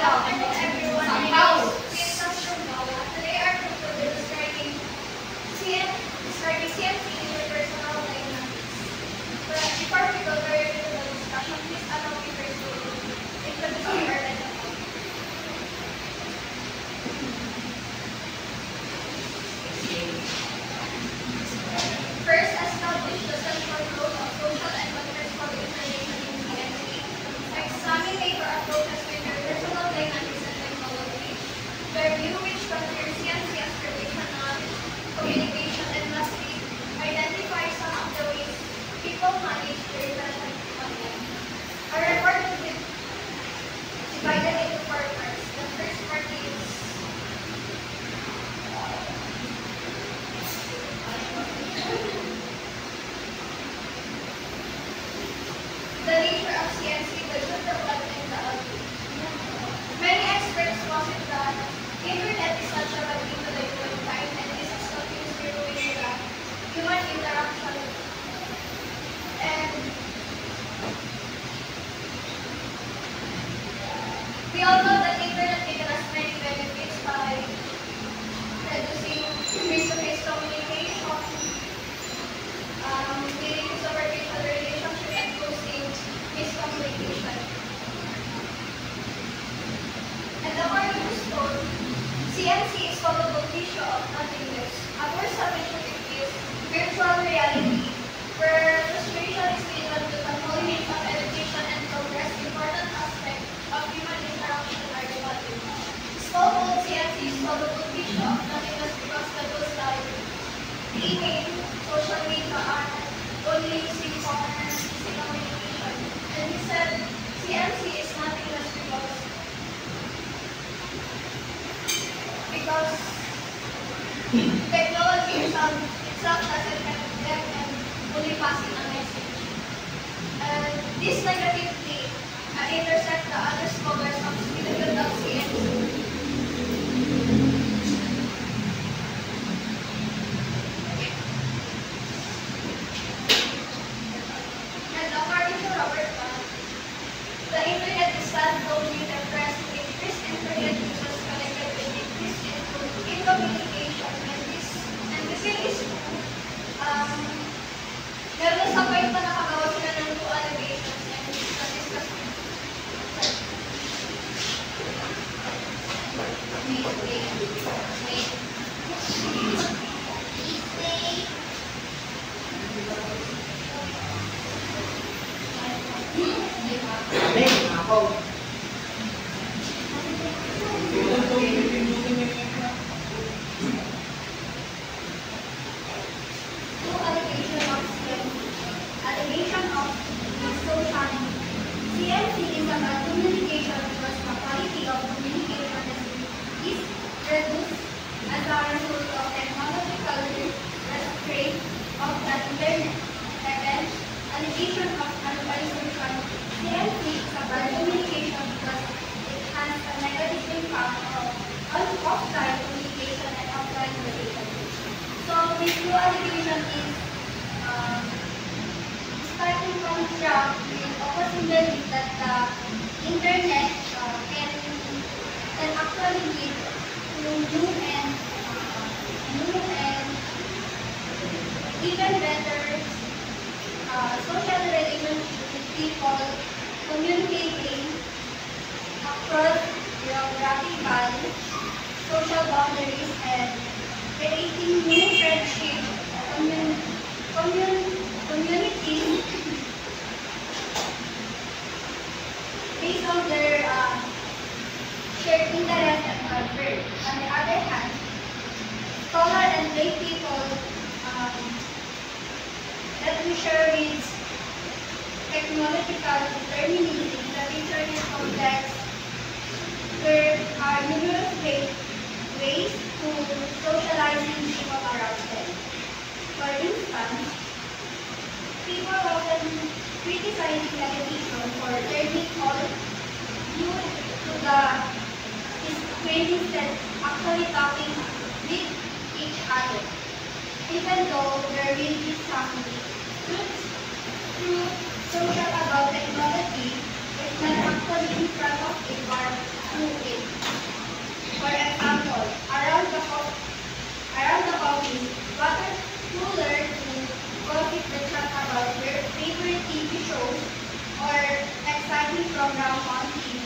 Hello everyone, my name is Priyanka Shumbawa. Today our group will be describing CMC interpersonal dynamics. But before we go further into the discussion, please allow me first to introduce our lesson topic. First, establish the central role of social and contextual information in CMC. Examine labor approaches to interpersonal dynamics and technology. Review which considers CMC as relational communication, and lastly, identify some of the ways people manage their relationship online. Our report will be divided into 4 parts. The first part is the nature of CMC, the good, the bad, and the ugly. Many experts posit that internet is such a bad into the human kind, and this is continuously ruining the human interaction. And we all know that internet gives us many benefits by reducing face-to-face communication, leading to superficial relationship, and boosting miscommunication. And according to Stone, CMC is solvable tissue of nothingness. A more submission is virtual reality, where frustration is given to the movement of education and progress. Important aspect of human interaction are developed. Stone holds CMC is solvable tissue of nothingness because the tools like email, social media are only using for easy communication. And he said CMC is nothingness because technology itself doesn't have depth and only passing a message. And this negatively intersect the other scholars of significant of CMC. And according to Robert Kahn, the internet is sadly depressed with increased internet users connected with increased in communication, and this is meron na sa point na nakagawa sila ng 2 allegations and discuss allegation of social. CMC is about communication because the quality of communication is reduced as a result of technological restraint of the internet. Second, allegation of urbanization. CMC is about communication because it has a negative impact on offline communication and offline relationships. So this new allegation is starting from scratch with opposing belief that the internet can actually lead to new and even better social relationships with people, communicating across geographical, social boundaries, and creating new friendship communities based on their shared interests and culture. On the other hand, scholar and lay people that we share with technological determinism, the internet complex, there are numerous ways to socializing people around them. For instance, people often criticizing television for turning all due to the screen instead actually talking with each other. Even though there will be some truths through social about technology, it's not actually in front of a bar through it. For example, around the coffee, water cooler to gossip the chat about their favorite TV shows or exciting program on TV.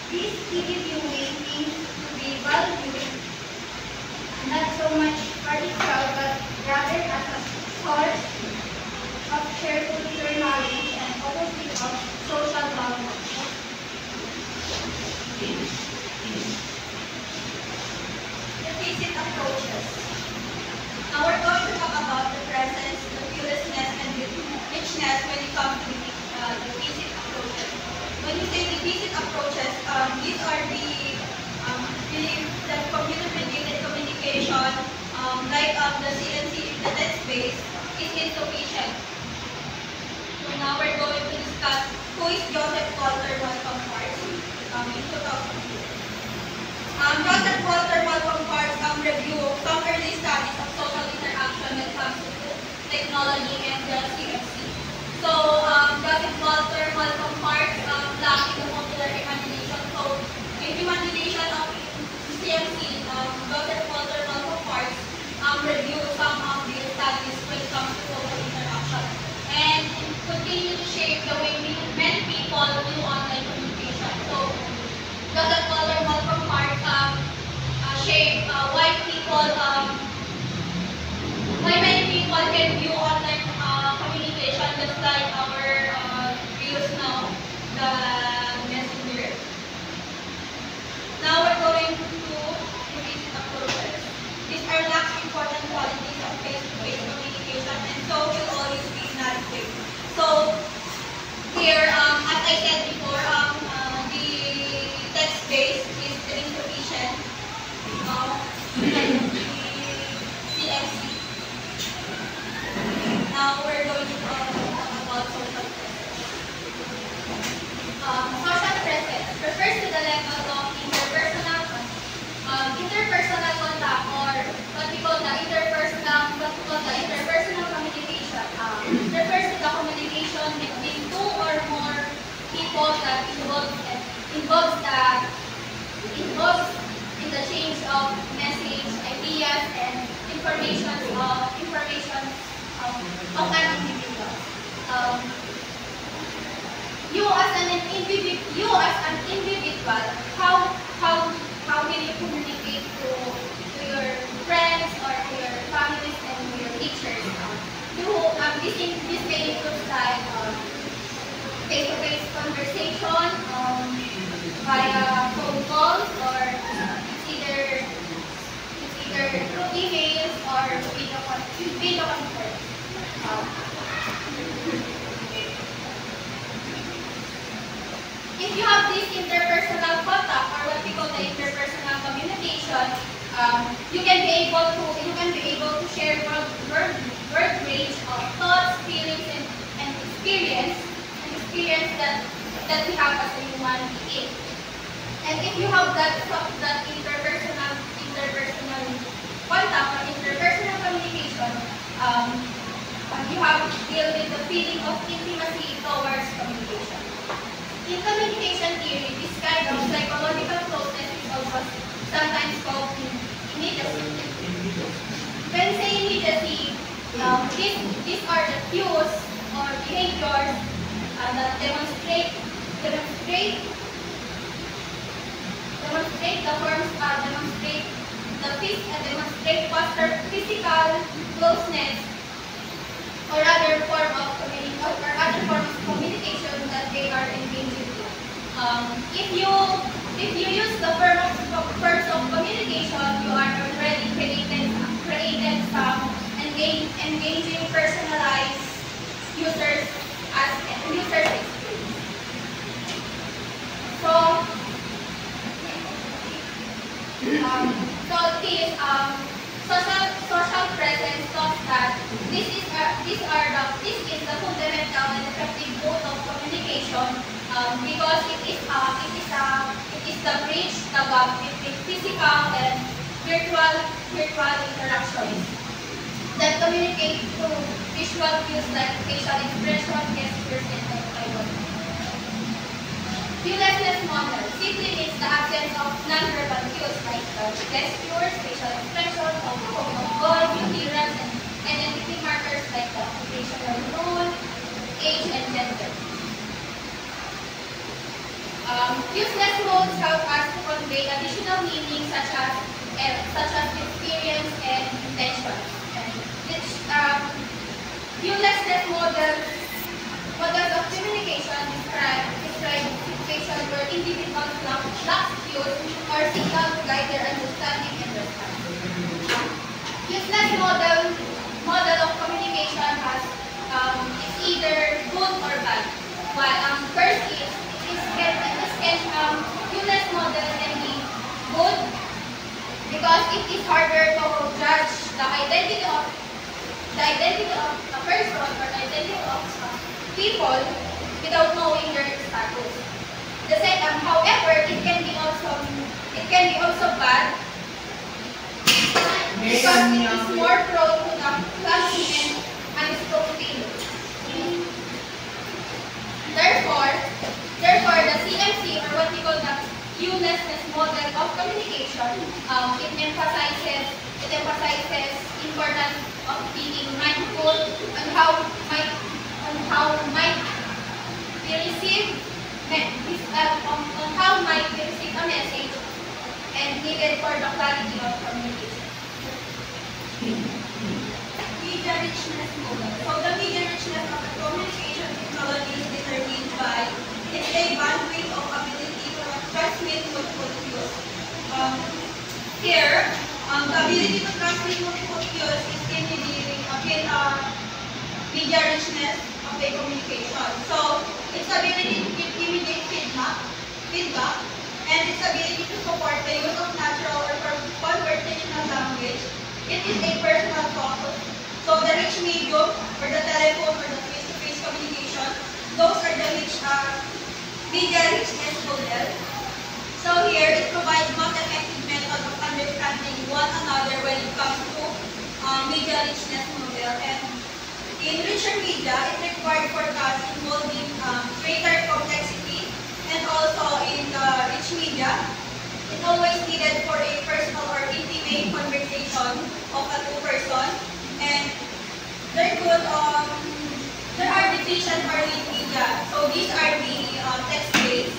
This TV viewing seems to be valued not so much for itself, but rather as a source of shared cultural knowledge and opposite of social value. Implicit approaches. Now we're going to talk about the presence, the fearlessness, and the richness when it comes to the implicit approaches. When you say implicit approaches, these are the computer-mediated communication, like the CNC, the text base, is insufficient. So now we're going to discuss who is Joseph Walter Malcolm Parks in 2002. Joseph Walter Malcolm Parks review some early studies of social interaction when it comes to technology and the CFC. So Joseph Walter Malcolm Parks lacked the popular imagination. So in imagination of CFC, Joseph Walter Malcolm Parks review some of the studies when it comes to social interaction and continue to shape the way many people do online communication. So Joseph Walter Malcolm Parks shape why many people can view online communication just like our use now, the messenger. Now we're going to implicit approaches. These are last important qualities of face-to-face communication, and so will always be inadequate. So here, as I said before, the text base is insufficient. And the CFC. Now we're going to talk about social presence. Social presence refers to the level of interpersonal contact, or what we call the interpersonal communication. Refers to the communication between two or more people that involves in the change of message, ideas, and information of an individual. You as an individual, how will you communicate to your friends or to your families and to your teachers? This may include like face-to-face conversation, via phone calls, or it's either through emails or video conference. If you have this interpersonal contact, or what we call the interpersonal communication, you can be able to share word range of thoughts, feelings, and experience that we have as a human being. And if you have that interpersonal contact or interpersonal communication, you have to deal with the feeling of intimacy towards communication. In communication theory, this kind of psychological closeness is also sometimes called immediacy. When say immediacy, these are the cues or behaviors that demonstrate foster physical closeness or other form of communication that they are engaging in. If you use the forms of communication, you are already created some engaging personalized users experience. Social presence talks that this is the fundamental and effective mode of communication, because it is the bridge, the gap between physical and virtual interactions that communicate through visual cues like facial expression, gestures, and eye contact. Fearlessness useless model simply means the absence of non-verbal cues like gestures, facial expression, of tone of voice, appearance, and identity markers like the occupational role, age, and gender. Useless modes help us to convey additional meanings such as experience and intention. And which useless models of communication describe situations where individuals lack cues or signal to guide their understanding and response. Useless model of communication has is either good or bad. First is useless model can be good because it is harder to judge the identity of a person or the identity of people without knowing their status. The second, however, it can be also bad because it is more prone to the clumsy and unspoken. Therefore, the CMC, or what we call the uselessness model of communication, it emphasizes importance of being mindful on how might be received a message and needed for the quality of communication. Media richness model. So the media richness of the communication technology is determined by its bandwidth of ability to transmit multiple cues. Here, the ability to transmit multiple cues is in media richness of the communication. So its ability to give immediate feedback, and its ability to support the use of natural or conversational language. It is a personal focus. So the rich medium, or the telephone, or the face-to-face communication, those are the media richness model. So here, it provides most effective method of understanding one another when it comes to media richness model. And in richer media, it required forecasts involving greater complexity, and also in the rich media, it always needed for a personal or intimate conversation of a two-person. And there are deficient or lead media. So these are the text-based,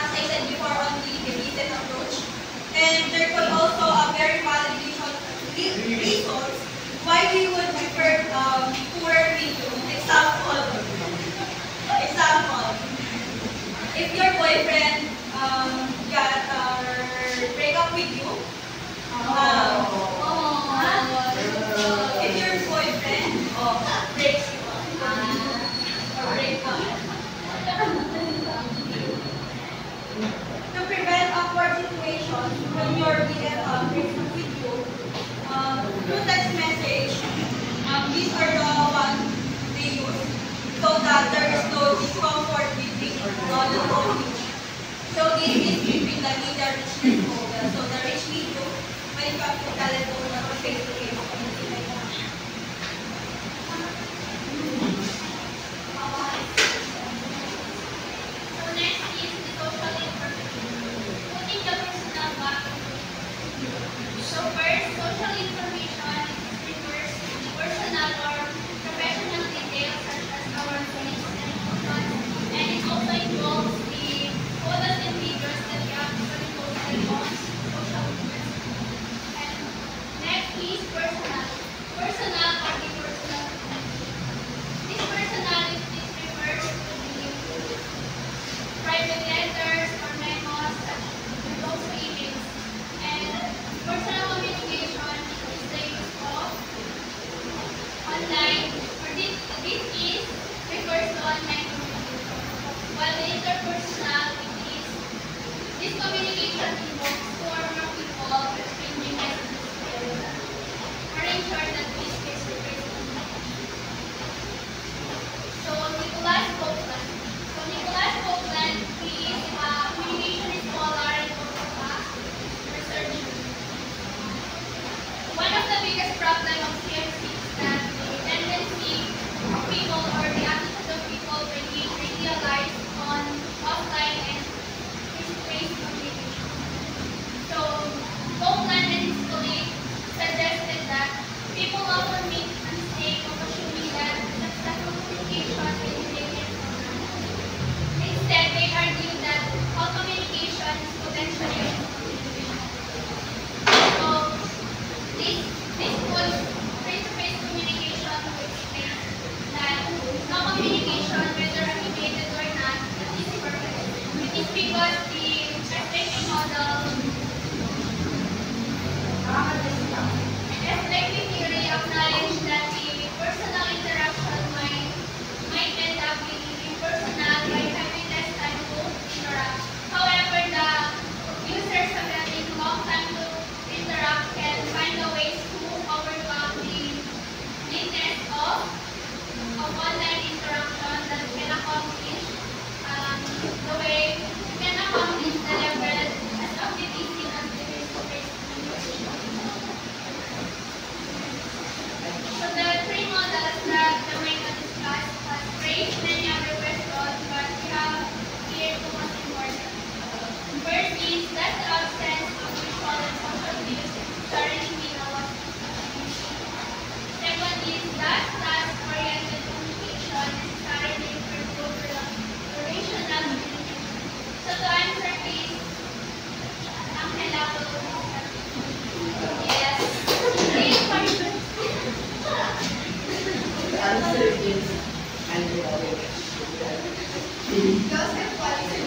as I said before, on the recent approach. And there could also a very valid reasons why we would prefer poorer medium. Example, if your boyfriend break up with you, if your boyfriend breaks you up, or break up, to prevent awkward situations when your BFF breaks up with you, through text message, these are the ones they use so that there is no discomfort between the two. So this is between the media richness model. So the rich medium when it comes to telephone or face-to-face communication. So next is the social information. Putting the personal back. So first, social information refers to personal or professional details such as our colleagues and contacts, and it also involves the photos and videos that we actually posted on social media. And next is personal. Personal or impersonal. This personality refers to the private letters or memos and also emails. And personal communication is the use of online, or this is refers to online communication. While the interpersonal is this communication involves two or more people exchanging messages together, or in short, that is face-to-face communication. So Nicholas Copeland. He is a communication scholar and also a researcher. One of the biggest problems of CMC is that the tendency of people, or the attitude of people, when we realize on offline and policy.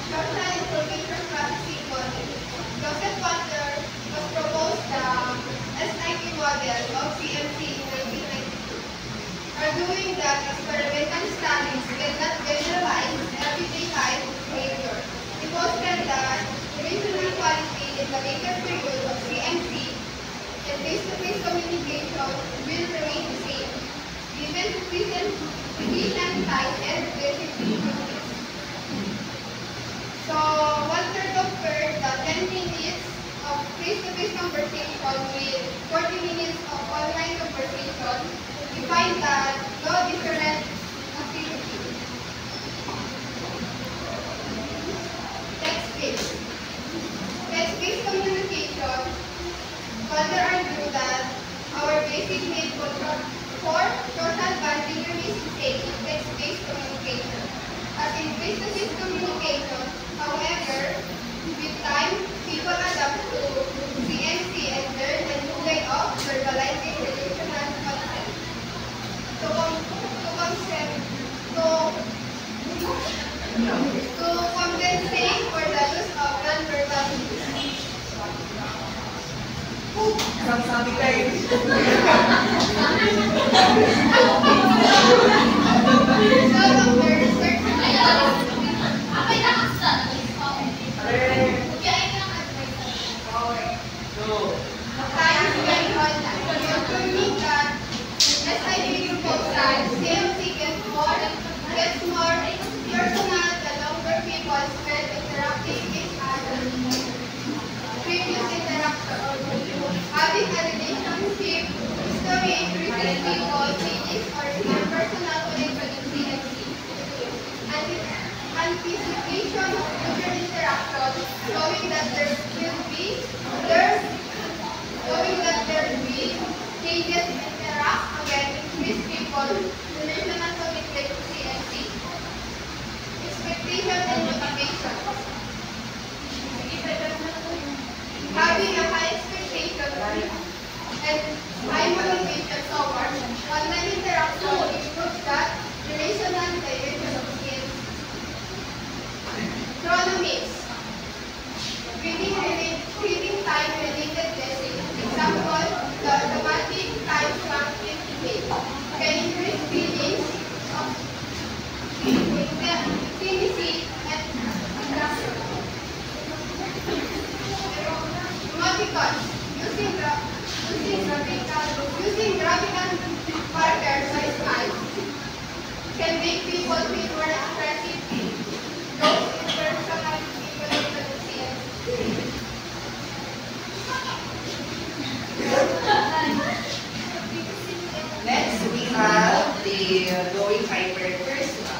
Social Information Processing Model. Joseph Butler was proposed the SIP model of CMC in 1992, arguing that experimental studies cannot generalize everyday life behavior. He posted that original quality in the later period of CMC and face-to-face communication will remain the same, given sufficient time and relatively. So, Walter compared the 10 minutes of face-to-face conversation with 40 minutes of online conversation to find that no different activity. Text-based. Text-based communication. Walter argued that our basic need for social bonding remains the same in text-based communication. As in face-to-face communication, however, with time, people adapt to CNC and learn a new way of verbalizing relational content. To compensate for the use of non-verbal cues. Sabi kayo. Gets more personal the longer people spend interacting with each other. Previous interaction. Having a relationship history increases people feelings or personal connection in CNC. Anticipation of future interaction, showing that there will be changes in interact again increase people relational commitment to CNC. Expectation and motivation. Having a high expectation and high motivation towards online interaction improves that relational dimension of CNC. Chronomics. Reading time related message. Example, the automatic time stamp image can increase feelings of intimacy and attraction. Emoticons. Using graphical markers like smiles can make people feel more expressive. Those impersonal people in the CNC. Next, we have the going hyper-personal.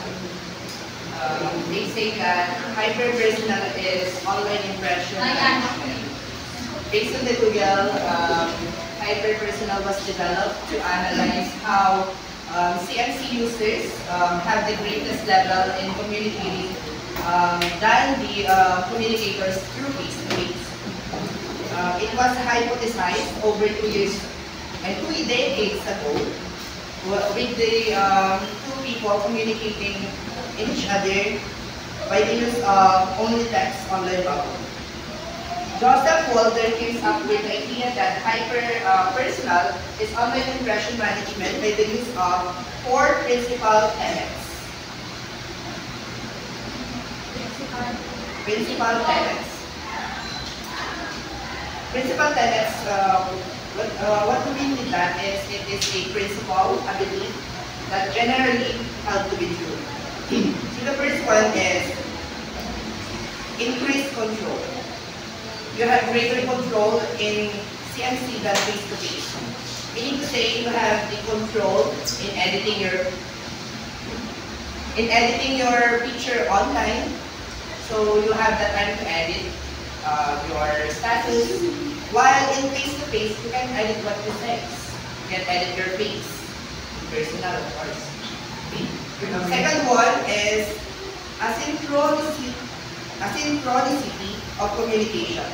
They say that hyper-personal is online impression. Based on the Google, hyper-personal was developed to analyze how CNC users have the greatest level in communicating than the communicators through face-to-face. It was hypothesized over 2 years and 2 decades ago with the two people communicating each other by the use of only text online bubble. Joseph Walter came up with the idea that hyper-personal is online impression management by the use of 4 principal tenets. Principal tenets, what we mean with that is it is a principle, a belief that generally held to be true. So the first one is increased control. You have greater control in CNC than face-to-face. Meaning to say you have the control in editing your picture online. So you have the time to edit your status. While in face-to-face, you can edit what you say. You can edit your face. Personal, of course. Second one is asynchronicity of communication.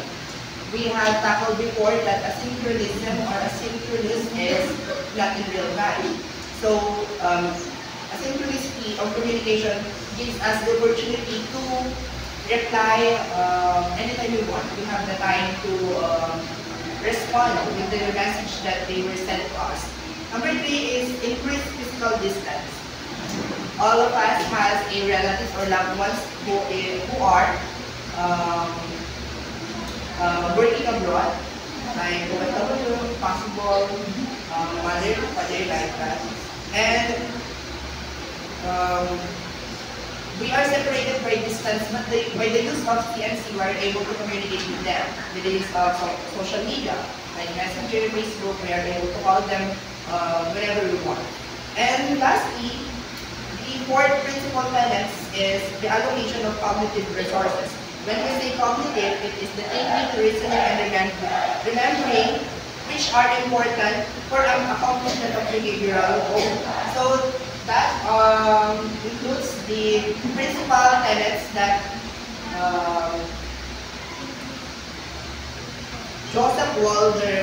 We have tackled before that asynchronism or asynchronous is not in real time. So asynchronicity of communication gives us the opportunity to reply anytime we want. We have the time to respond with the message that they were sent to us. Number 3 is increased physical distance. All of us has a relatives or loved ones who are working abroad, like OFW, possible, mother, father, like that. And we are separated by distance, but by the use of CNC, we are able to communicate with them with the use of social media, like Messenger, Facebook. We are able to call them whenever we want. And lastly, the fourth principal tenets is the allocation of cognitive resources. When we say cognitive, it is the thinking, reasoning, and remembering, which are important for an accomplishment of behavioral goal. So that includes the principal tenets that Joseph Walder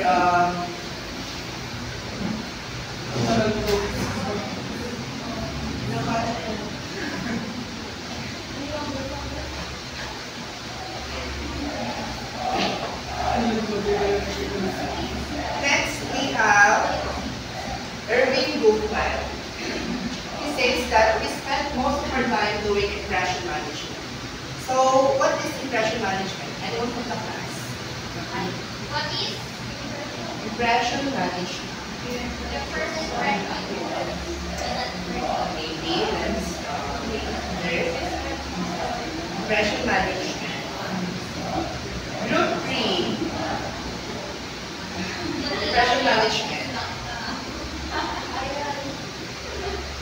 Next, we have Irving Goffman. He says that we spend most of our time doing impression management. So, what is impression management? Anyone from the class? What is Impression management. the first impression? Maybe let's there. Impression management. Group 3. Impression management.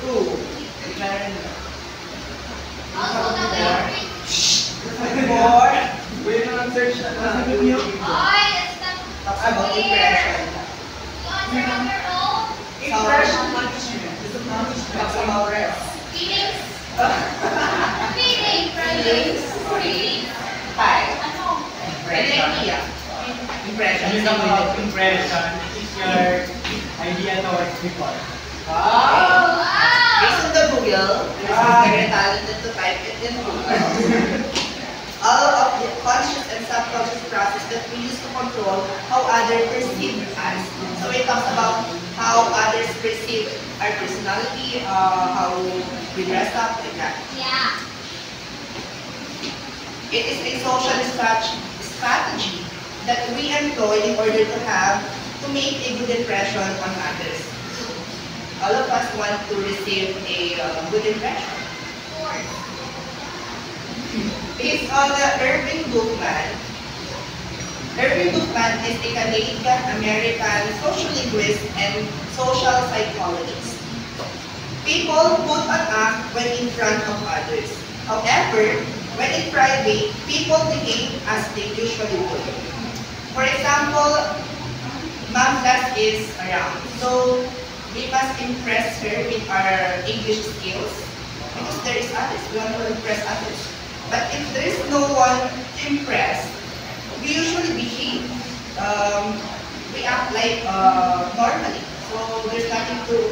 2. Also the matrix. 4. Wait lang ang search na Ay, that's not Talks about impression. you answer on your own. Impression management. Is it management? Talks about rest. Feelings. Feelings. Feelings. 5. Ano? Idea. Impression. When you talk about impression, it is your idea towards people. Wow! Wow! Based on the Google, this is very talented to type it in Google. All of the conscious and subconscious process that we use to control how others perceive us. So it talks about how others perceive our personality, how we dress up, like that. Yeah. It is a social strategy that we employ in order to make a good impression on others. All of us want to receive a good impression. Of course. Based on Irving Goffman. Irving Goffman is a Canadian-American social linguist and social psychologist. People put on act when in front of others. However, when in private, people behave as they usually would. For example, Ma'am Class is around, so we must impress her with our English skills because there is others. We want to impress others. But if there is no one to impress, we usually behave. We act like normally. So there's nothing to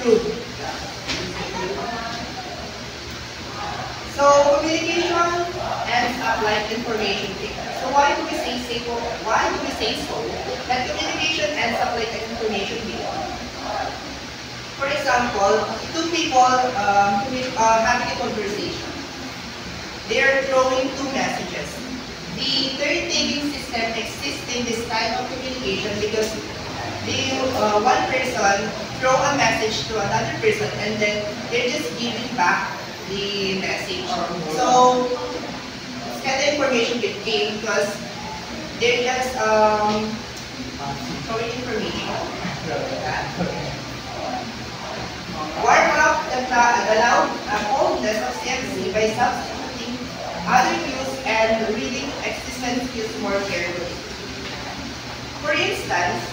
prove. So communication ends up like information taker. So why do we say so? That communication ends up like an information taker? For example, two people having a conversation. They are throwing two messages. The third taking system exists in this type of communication because one person throw a message to another person and then they're just giving back the message. So it's kind of information game because they're just throwing information. Warm up the loud coldness of CNC by substituting other cues and reading existent cues more carefully. For instance,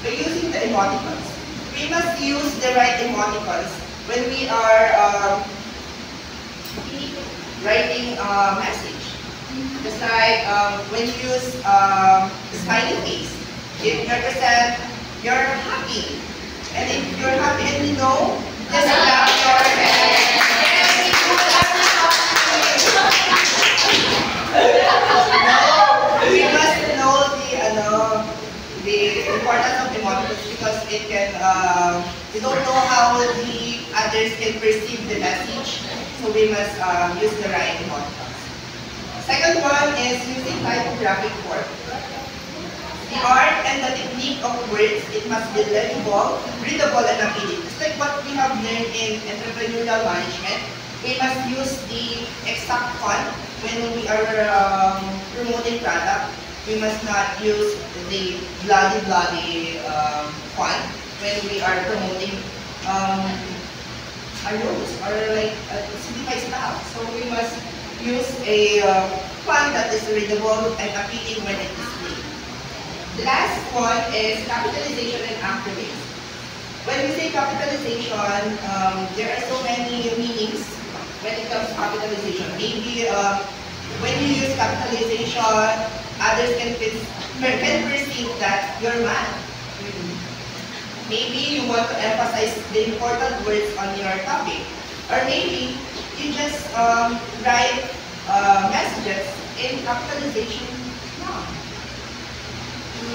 by using the emoticons, we must use the right emoticons when we are writing a message. Just like when you use smiley face, it represents you're happy. And if you're happy and you know, just clap your hands. Very good. we don't know how the others can perceive the message, so we must use the right contrast. Second one is using typographic form. The art and the technique of words, it must be legible, readable, and appealing. Just like what we have learned in entrepreneurial management, we must use the exact font when we are promoting product. We must not use the bloody font when we are promoting our loads or like simplified style. So we must use a font that is readable and appealing when it is displayed. The last one is capitalization and acronyms. When we say capitalization, there are so many meanings when it comes to capitalization. Maybe when you use capitalization, others can perceive that you're mad. Maybe you want to emphasize the important words on your topic. Or maybe you just write messages in capitalization now.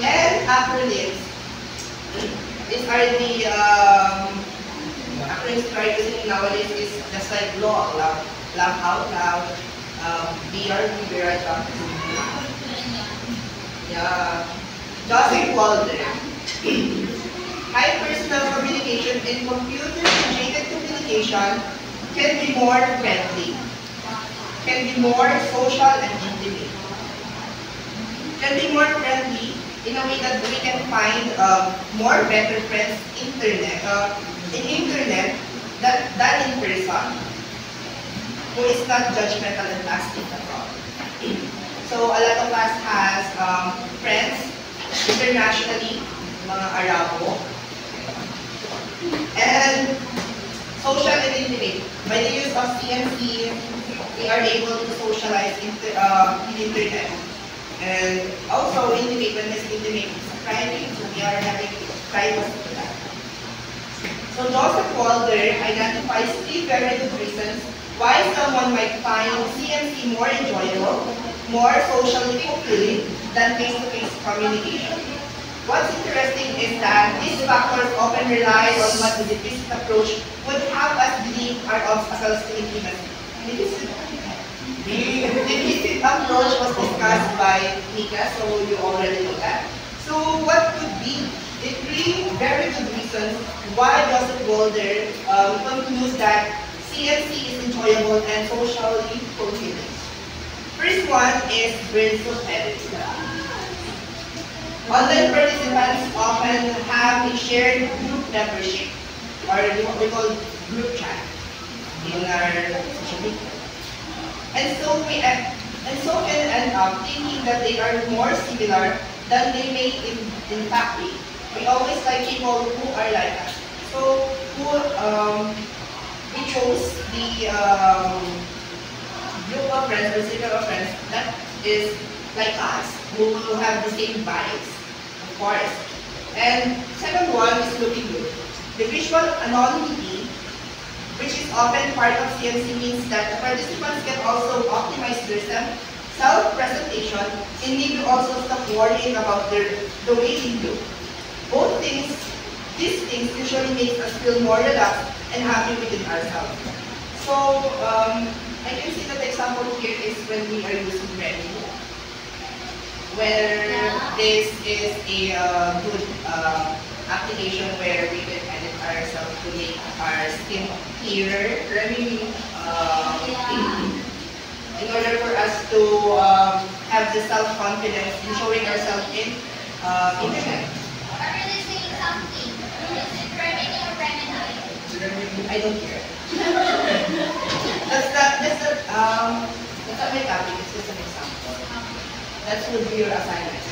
And acronyms. These are the acronyms we are using nowadays is just like law, laugh out loud, BRB, yeah. Joseph Walder. High personal communication in computer-generated communication can be more friendly, can be more social and intimate, can be more friendly in a way that we can find more better friends in internet than in person, who is not judgmental and plastic at all. So a lot of us has friends internationally, mga Arabo, and social and intimate. By the use of CNC, we are able to socialize in internet. And also intimate, when we say intimate, it's private, so we are having privacy for that. So Joseph Walder identifies 3 very good reasons why someone might find CNC more enjoyable, more socially fulfilling than face-to-face communication. What's interesting is that these factors often rely on what the deficit approach would have us believe are obstacles to intimacy. The deficit approach was discussed by Nika, so you already know that. So what could be the 3 very good reasons why Joseph Walder concludes that CNC is enjoyable and socially fulfilling? First one is versatility. Online participants often have a shared group membership, or what we call group chat in our social media. And so can end up thinking that they are more similar than they may in fact be. We always like people who are like us. So we chose the group of friends or circle of friends that is like us, who have the same vibes, of course. And second one is looking good. The visual anonymity, which is often part of CNC, means that the participants can also optimize their self-presentation and need to also stop worrying about the way they look. These things usually make us feel more relaxed and happy within ourselves. So I can see that the example here is when we are using Revit, where this is a good application where we can edit ourselves to make our skin clearer, in order for us to have the self-confidence in showing ourselves in internet. Are really saying something? Is it Remini or Remini? I don't care. That's not my topic, it's just an example. That would be your assignment.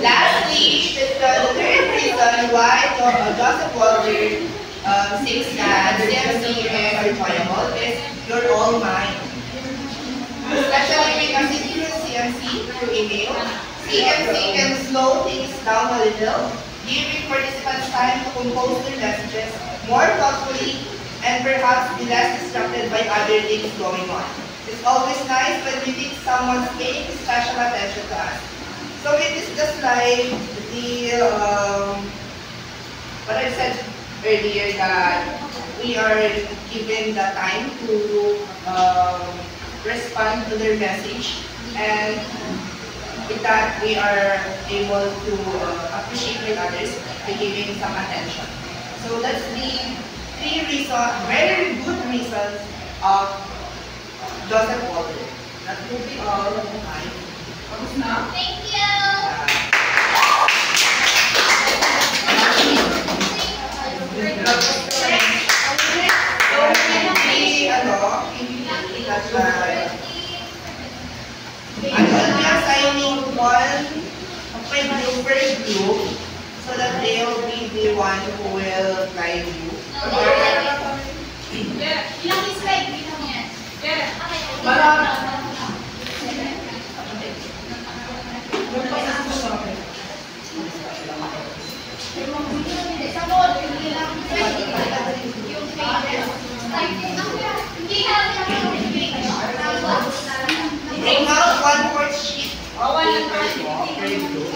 Lastly, the third reason why Joseph Walder thinks that CNC is enjoyable is you're all mine. Especially because if you use CNC through email, CNC can slow things down a little, giving participants time to compose their messages more thoughtfully and perhaps be less distracted by other things going on. It's always nice when we think someone's paying special attention to us. So it is just like the what I said earlier, that we are given the time to respond to their message, and with that we are able to appreciate with others by giving some attention. So that's the three reasons, very good reasons of Joseph Walter. That will be all of mine. Thank you. I will be assigning one group per group so that they will be the one who will guide you. Ilang slide dito niya? Bring out one more sheet. One more sheet per group.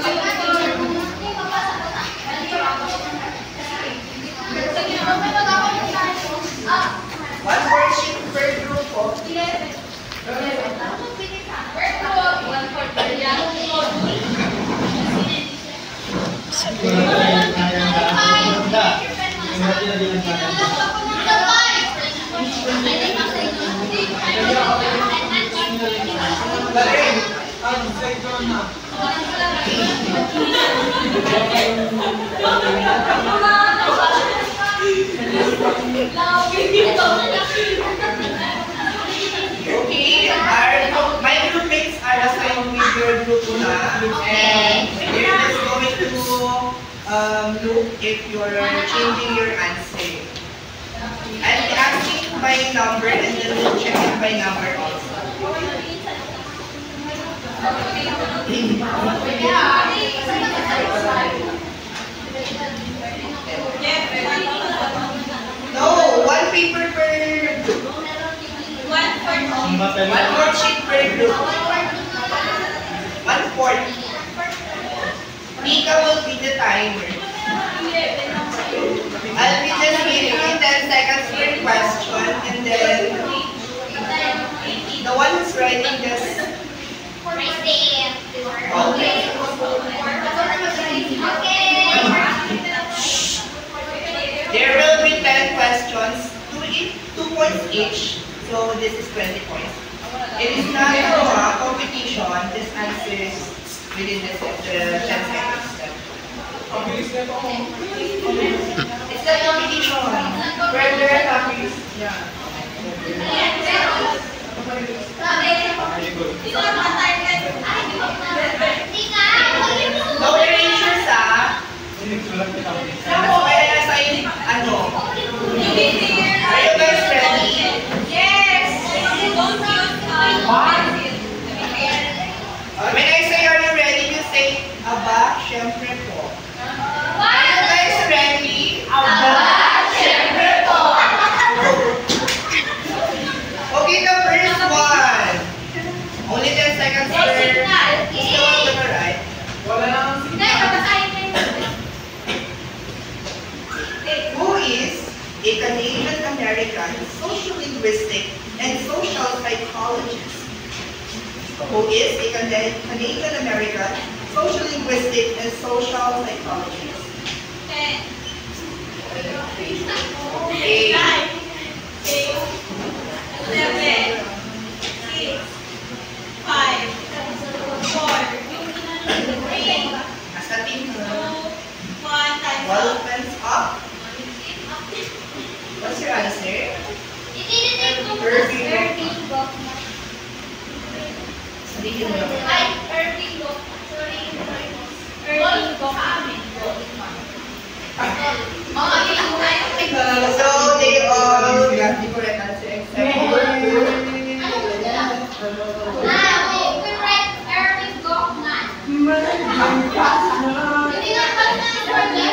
Okay, my group mates are assigned with your group na, and we're just going to look if you're changing your answer. I'll be asking by number and then we'll check it by number also. No, one paper per group. One more sheet per group. 1/4. Mika will be the timer. I'll be just giving you 10 seconds per question, and then the one who's writing this. Okay. There will be 10 questions, 2 points each. So this is 20 points. It is not a competition. This answers within the 10 seconds. It's not competition. Where there are topics. Yeah. No erasures, ah. That's why I assigned ano. Are you guys ready? When I say are you ready, you say aba, syempre po. Are you guys ready? Aba, syempre po. Okay, the first one. Only 10 seconds per. Who's the one to the right? Who is a Canadian American sociolinguistic and social psychologist? Who is a Canadian American sociolinguistic and social psychologist? 10. 8. 7, 6, 5, 4, 3, Nasa team 2, mo. 1, time Well, up. hands up. What's your answer? Sabihin mo lang. So they all got the correct answer except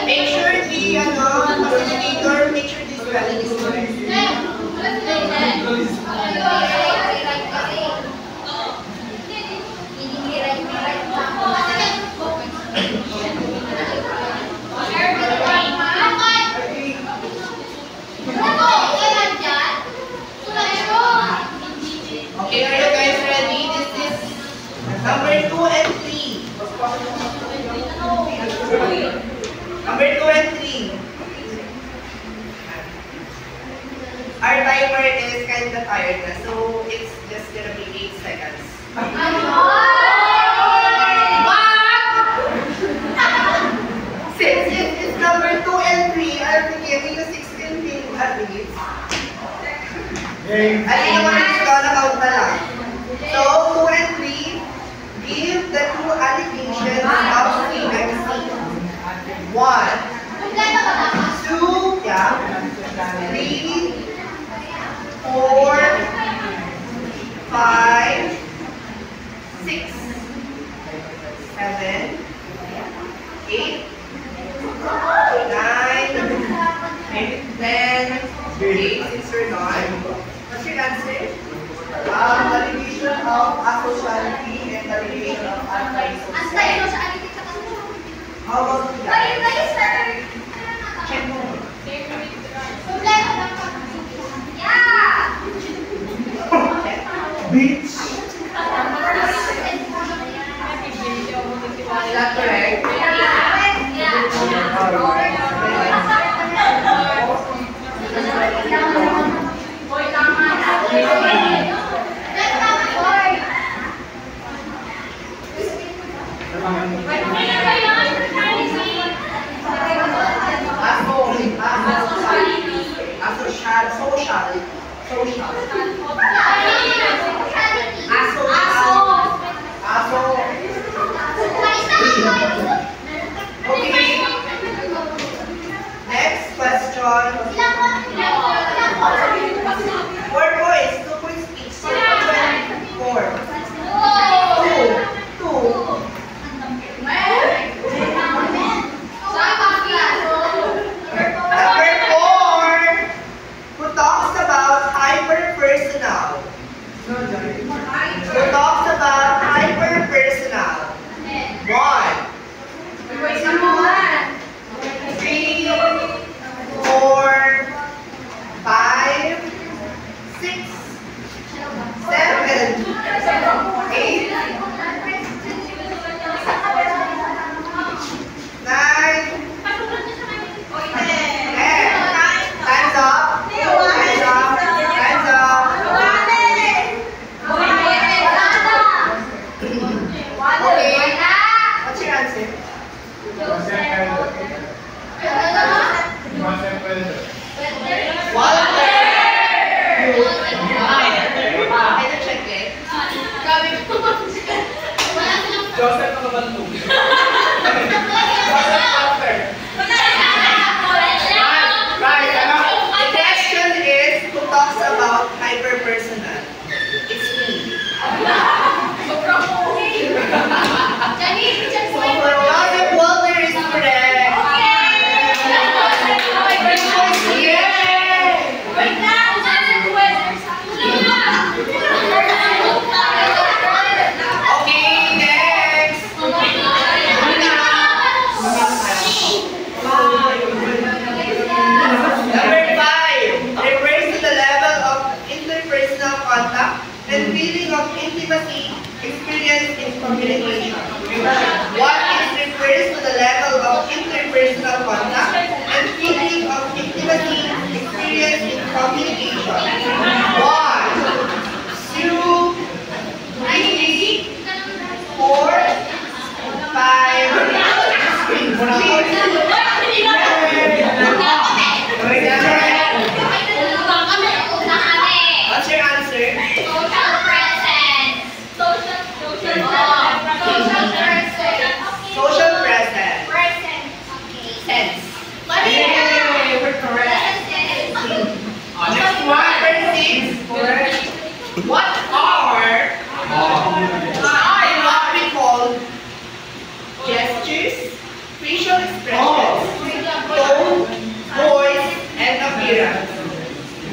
make sure the facilitator, make sure the spelling is correct. Number 2 and 3. Number 2 and 3. Our timer is kind of tired na, so it's just gonna be 8 seconds. Since it's number 2 and 3, I'll be giving you 16 minutes. Alin naman ito, na-count na lang. So, 2 and 3, give the two allegations of CMC. 1, 2, 3, 4, 5, 6, 7, 8, 9, 10, 8, since we're done. What's your answer? Allegation of asociality and allegation of anti-sociality. How about you guys? Check mo. Bitch! Is that correct? Okay. Next question. 4 points, 2 points each. 4. 2. Number 4. Who talks about hyper-personal? Who talks about hyper-personal? 1, 2, 3, 4, 5, 6, 7, 8, 9, 10. Time's up. Time's up. Time's up. Okay. What's your answer? Walter! Can you check it? Joseph Kabantu. Joseph Walter. Right, The question is, who talks about hyper-personal? It's me. Joseph Walter is correct. Okay, next. Number 5. Refers to the level of interpersonal contact and feeling of intimacy experienced in communication. What is refers to the level of interpersonal contact and feeling of intimacy experienced in communication? 1, 2, 3, 4, 5, 6, 7. What's your answer? Social presence. Sense. Yay, we're correct. Next one, verse 6. What are what we call gestures, facial expressions, tone, voice, and appearance?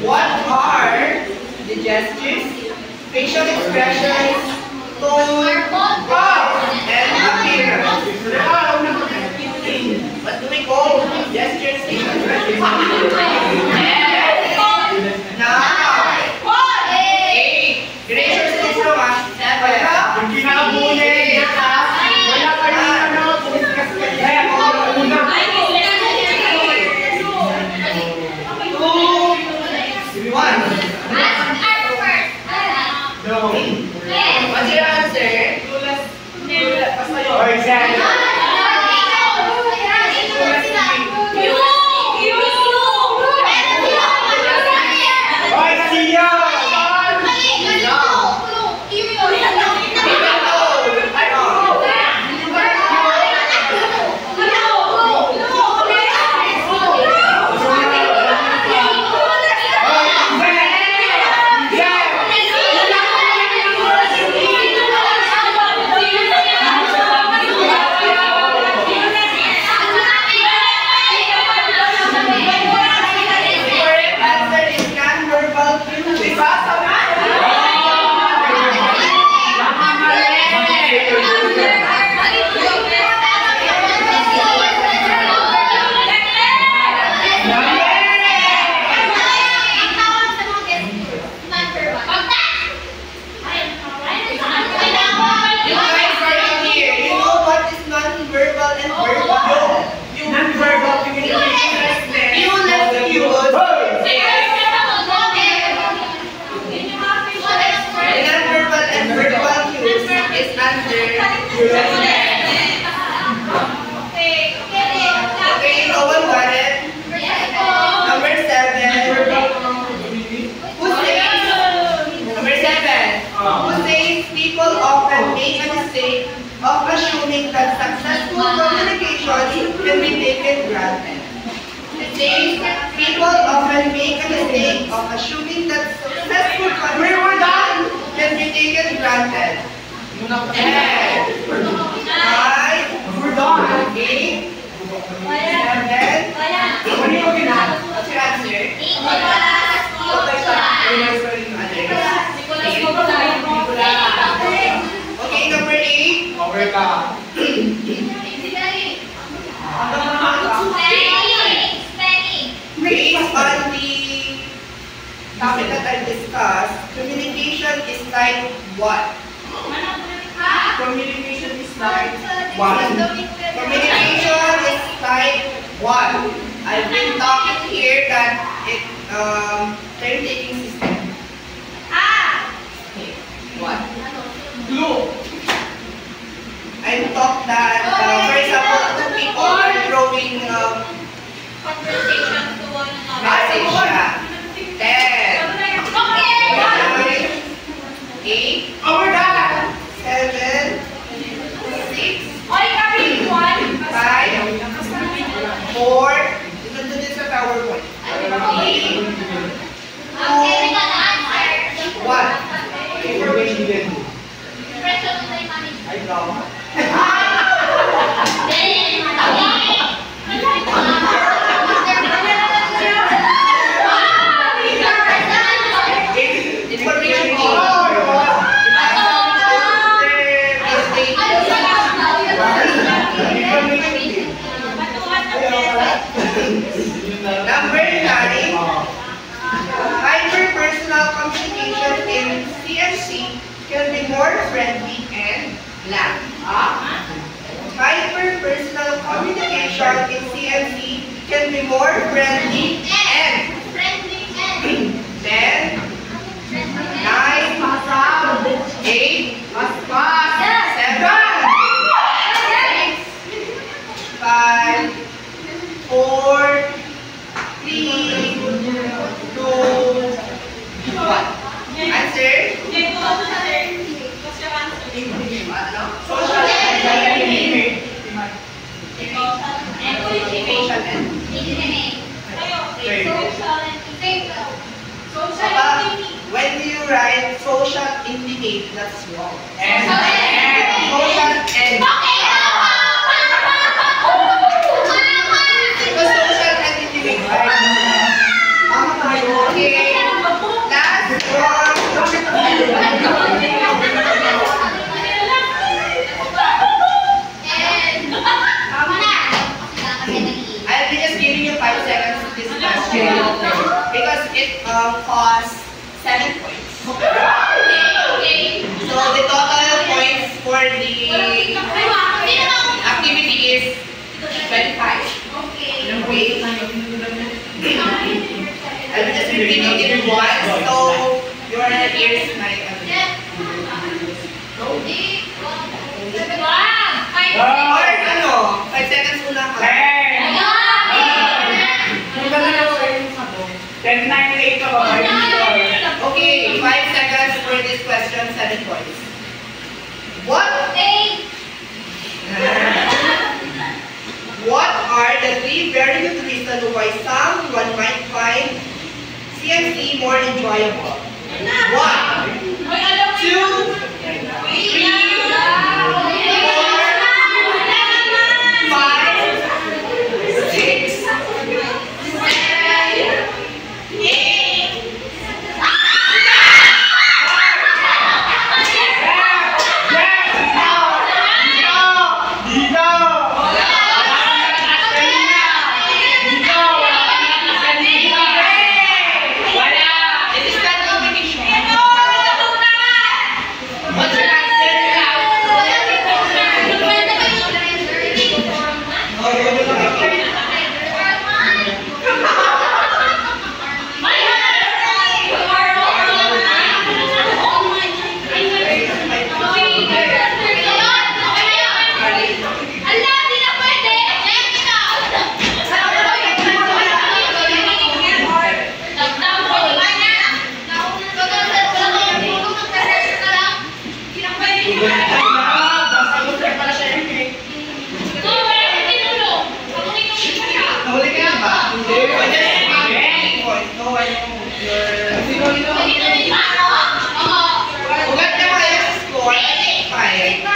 What are the gestures, facial expressions, tone, voice, and appearance? What do we call gestures, facial expressions? Now, 8. Gracious is so much. 7. communication can be taken granted. It says people often make a mistake of assuming that successful communication can be taken granted. And 5, 8, 7. What's your answer? Okay, number 8. Over ka. Based on the topic that I discussed, communication is like what? Communication is like what? Communication is like what? I've been talking here that it turn-taking system. Okay. What? Glue. I've talked that, for example, two people are throwing Conversations to one another. message siya. 10, 9, 8, Over ka. 7, 6, 5, 4. Ito din sa PowerPoint. 3, 2, 1. Information din. Ay, daw. Information team. Number 9. Hyper-personal communication in CFC can be more friendly and bland. Hyper-personal communication in CFC can be more friendly and then 9, 8, 7, 6, 5, 4, 3, 2, 1. Answer? Ano? Social anxiety. Communication and when you write social indicate, that's wrong. And Social and because social and indicate are okay. Last I'll be just giving you 5 seconds to this question because it costs 7 points. So the total points for the activity is 25. Okay. I'll be just repeating it once so your ears might or ano, 5 seconds muna ka. 10, 9, 8 ka ba? Okay, 5 seconds for this question, 7 points. What are the 3 very good reasons why someone might find CMC more enjoyable? 1, 2, 3, 4, 5, 6, 5, Ugat na mga yung score. 5. 21.